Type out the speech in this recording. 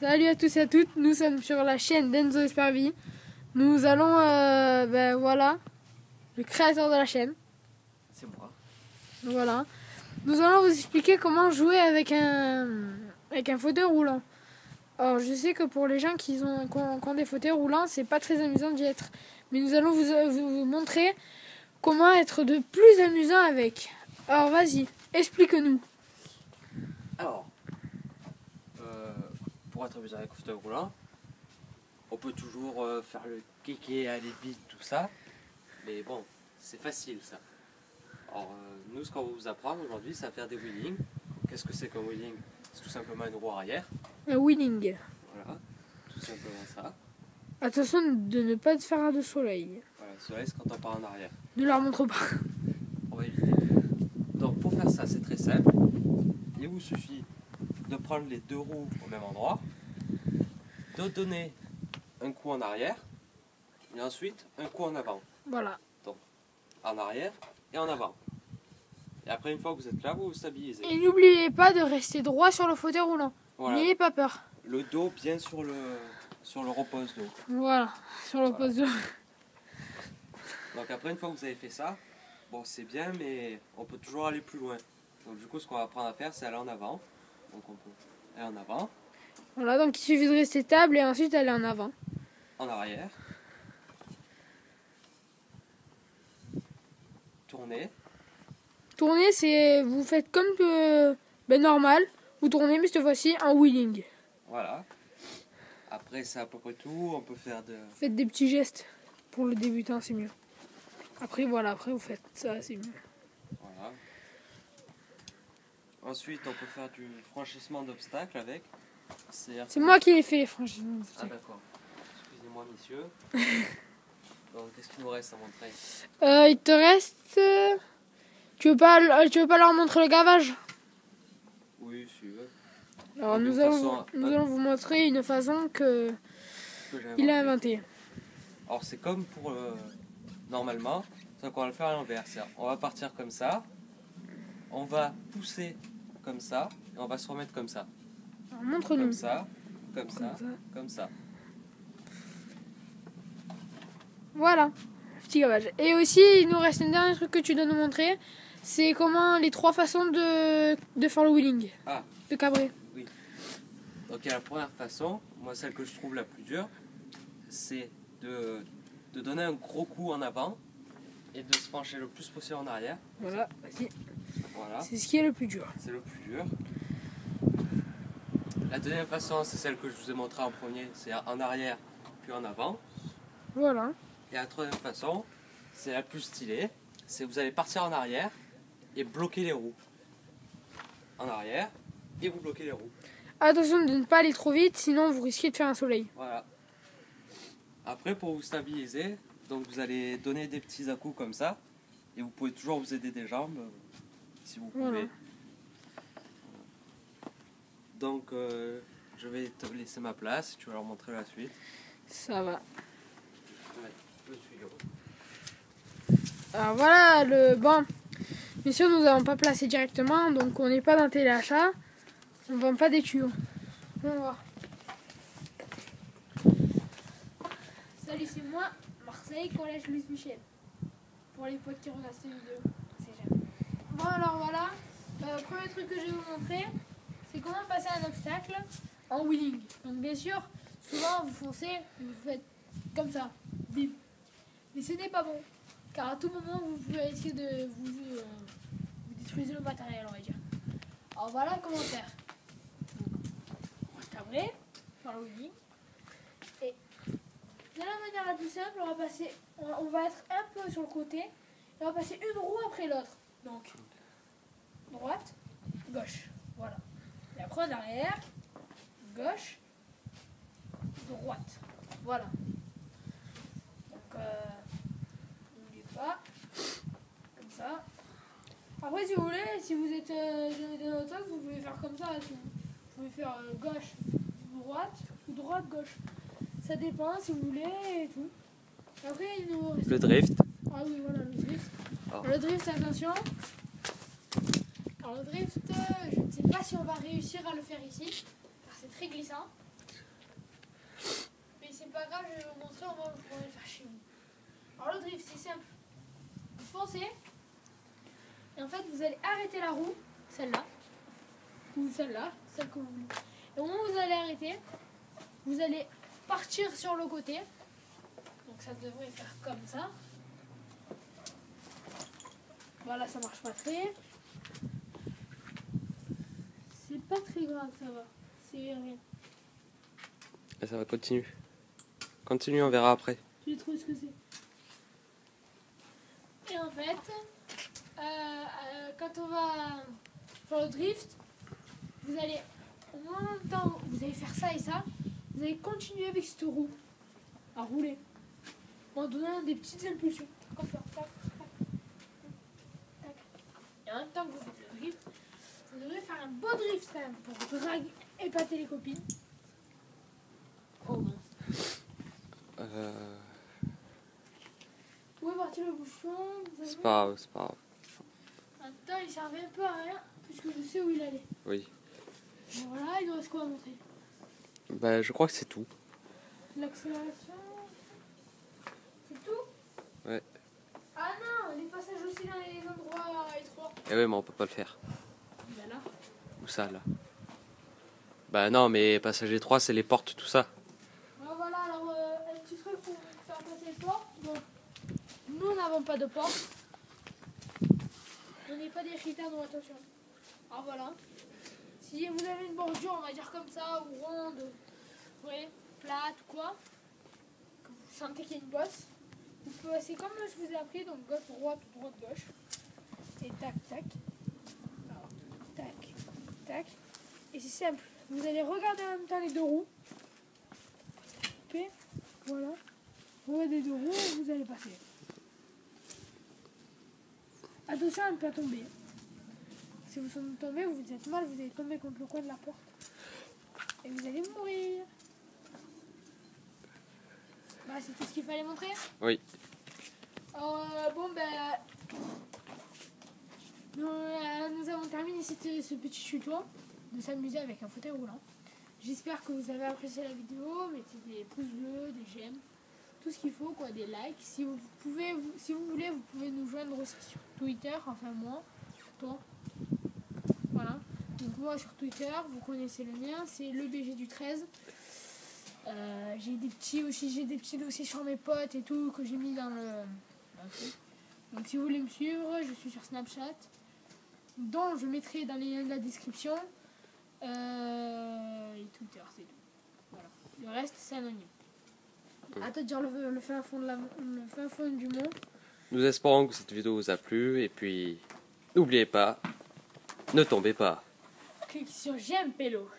Salut à tous et à toutes, nous sommes sur la chaîne d'Enzo Espervi. Nous allons, voilà, le créateur de la chaîne. C'est moi. Voilà. Nous allons vous expliquer comment jouer avec un fauteuil roulant. Alors je sais que pour les gens qui ont des fauteuils roulants, c'est pas très amusant d'y être. Mais nous allons vous montrer comment être de plus amusant avec. Alors vas-y, explique-nous. Alors, pour être amusant avec le fauteuil roulant, on peut toujours faire le kéké, aller vite, tout ça. Mais bon, c'est facile ça. Alors, nous, ce qu'on va vous apprendre aujourd'hui, c'est à faire des wheelings. Qu'est-ce que c'est qu'un wheeling? C'est tout simplement une roue arrière. Un wheeling. Voilà, tout simplement ça. Attention de ne pas te faire de soleil. Voilà, le soleil, c'est quand on part en arrière. Ne leur montre pas. On va éviter. Donc, pour faire ça, c'est très simple. Il vous suffit de prendre les deux roues au même endroit, de donner un coup en arrière, et ensuite un coup en avant. Voilà. Donc, en arrière et en avant. Et après, une fois que vous êtes là, vous vous stabilisez. Et n'oubliez pas de rester droit sur le fauteuil roulant. Voilà. N'ayez pas peur. Le dos bien sur le repose-dos. Voilà, sur le poste de... Donc après, une fois que vous avez fait ça, bon, c'est bien, mais on peut toujours aller plus loin. Donc du coup, ce qu'on va apprendre à faire, c'est aller en avant. Donc on peut aller en avant, Voilà, donc il suffit de rester stable et ensuite aller en avant. en arrière, tourner. Tourner, c'est... Vous faites comme normal. Vous tournez, mais cette fois-ci en wheeling. Voilà. Après, c'est à peu près tout. On peut faire de... Faites des petits gestes. Pour le débutant, c'est mieux. Après, voilà, après vous faites ça, c'est mieux. Voilà. Ensuite, on peut faire du franchissement d'obstacles avec. C'est moi qui ai fait les franchissements. Ah d'accord. Excusez-moi, messieurs. Donc, qu'est-ce qu'il nous reste à montrer? Il te reste... Tu veux pas leur montrer le gavage? Oui, si tu veux. Alors Donc, nous allons vous montrer une façon que il a inventée. Alors c'est comme pour normalement, sauf qu'on va le faire à l'envers. On va partir comme ça, on va pousser comme ça, et on va se remettre comme ça. Alors montre-nous. Comme ça, comme ça, comme ça. Voilà, petit gavage. Et aussi, il nous reste un dernier truc que tu dois nous montrer. C'est comment les 3 façons de faire le wheeling. Ah. De cabrer. Oui. Donc la première façon, moi celle que je trouve la plus dure, c'est de donner un gros coup en avant et de se pencher le plus possible en arrière. Voilà, vas-y. Voilà. C'est ce qui est le plus dur. C'est le plus dur. La deuxième façon, c'est celle que je vous ai montrée en premier, c'est en arrière puis en avant. Voilà. Et la troisième façon, c'est la plus stylée, c'est vous allez partir en arrière et bloquer les roues. En arrière et vous bloquez les roues. Attention de ne pas aller trop vite, sinon vous risquez de faire un soleil. Voilà. Après, pour vous stabiliser, donc vous allez donner des petits à-coups comme ça. Et vous pouvez toujours vous aider des jambes, si vous pouvez. Voilà. Donc, je vais te laisser ma place, tu vas leur montrer la suite. Ça va. Je vais mettre le tuyau. Alors voilà, bon. Bien sûr, nous n'avons pas placé directement, donc on n'est pas dans téléachat. On ne vend pas des tuyaux. On va voir. Salut, c'est moi, Marseille, collège Louis Michel. Pour les potes qui regardent cette vidéo, c'est jamais. Bon, alors voilà. Premier truc que je vais vous montrer, c'est comment passer un obstacle en wheeling. Donc, bien sûr, souvent vous foncez, vous faites comme ça. Bim. Mais ce n'est pas bon. Car à tout moment, vous pouvez risquer de vous détruire le matériel, on va dire. Alors voilà comment faire. On va cabrer, faire le wheeling. Et de la manière la plus simple, on va être un peu sur le côté. Et on va passer une roue après l'autre. Donc, droite, gauche. Voilà. Et après en arrière, gauche, droite. Voilà. Donc, n'oubliez pas. Comme ça. Après, si vous voulez, si vous êtes dans notre sens, vous pouvez faire comme ça. Vous pouvez faire gauche, droite ou droite, gauche. Ça dépend si vous voulez et tout. Après, il nous reste... Le drift. Ah oui, voilà, le drift. Oh. Le drift, attention. Alors, le drift, je ne sais pas si on va réussir à le faire ici. Car c'est très glissant. c'est pas grave, je vais vous montrer, au moins vous pourrez le faire chez vous. Alors le drift, c'est simple. Vous foncez, et en fait vous allez arrêter la roue, celle-là, ou celle-là, celle que vous voulez. Et au moment où vous allez arrêter, vous allez partir sur le côté. Donc ça devrait faire comme ça. Voilà, ça marche pas très. C'est pas très grave, ça va. C'est rien. Et ça va continuer. Continue, on verra après. J'ai trouvé ce que c'est. Et en fait, quand on va faire le drift, vous allez, en même temps, vous allez faire ça et ça, vous allez continuer avec cette roue à rouler en donnant des petites impulsions. Comme ça. Tac, tac, tac. Et en même temps que vous faites le drift, vous devrez faire un beau drift quand même pour draguer, épater les copines. Oh mince. Où est parti le bouchon? C'est pas grave, c'est pas grave. Attends, il servait un peu à rien, puisque je sais où il allait. Oui. Bon, voilà, il nous reste quoi à montrer? Bah, je crois que c'est tout. L'accélération. C'est tout? Ouais. Ah non, les passages aussi dans les endroits étroits. Eh ouais, mais on peut pas le faire. Bah là. Où ça, là? Bah non, mais passager 3, c'est les portes, tout ça. Voilà, alors un petit truc pour faire passer les portes. Bon, nous n'avons pas de porte. On n'est pas des gitanos, attention. Alors voilà. Si vous avez une bordure, on va dire comme ça, ou ronde, ouais, plate ou quoi, que vous sentez qu'il y a une bosse, vous pouvez, c'est comme je vous ai appris, donc gauche, droite, droite, gauche. Et tac, tac. Alors, tac, tac. Et c'est simple. Vous allez regarder en même temps les deux roues. Et voilà. Vous regardez les deux roues et vous allez passer. Attention à ne pas tomber. Si vous tombez, vous êtes mal, vous allez tomber contre le coin de la porte. Et vous allez mourir. Bah, c'est tout ce qu'il fallait montrer. Oui. Bon, ben... nous avons terminé ce petit tuto de s'amuser avec un fauteuil roulant. J'espère que vous avez apprécié la vidéo. Mettez des pouces bleus, des j'aime, tout ce qu'il faut, quoi, des likes. Si vous voulez, vous pouvez nous joindre aussi sur Twitter, enfin moi, toi. Voilà. Donc moi sur Twitter, vous connaissez le mien, c'est le BG du 13. J'ai des petits dossiers sur mes potes et tout que j'ai mis dans le truc. Donc si vous voulez me suivre, je suis sur Snapchat, dont je mettrai dans les liens de la description. Et Twitter, c'est tout. Voilà. Le reste, c'est anonyme. À toi de dire le fin fond du monde. Nous espérons que cette vidéo vous a plu. Et puis, n'oubliez pas, ne tombez pas. Clique sur j'aime Pélo.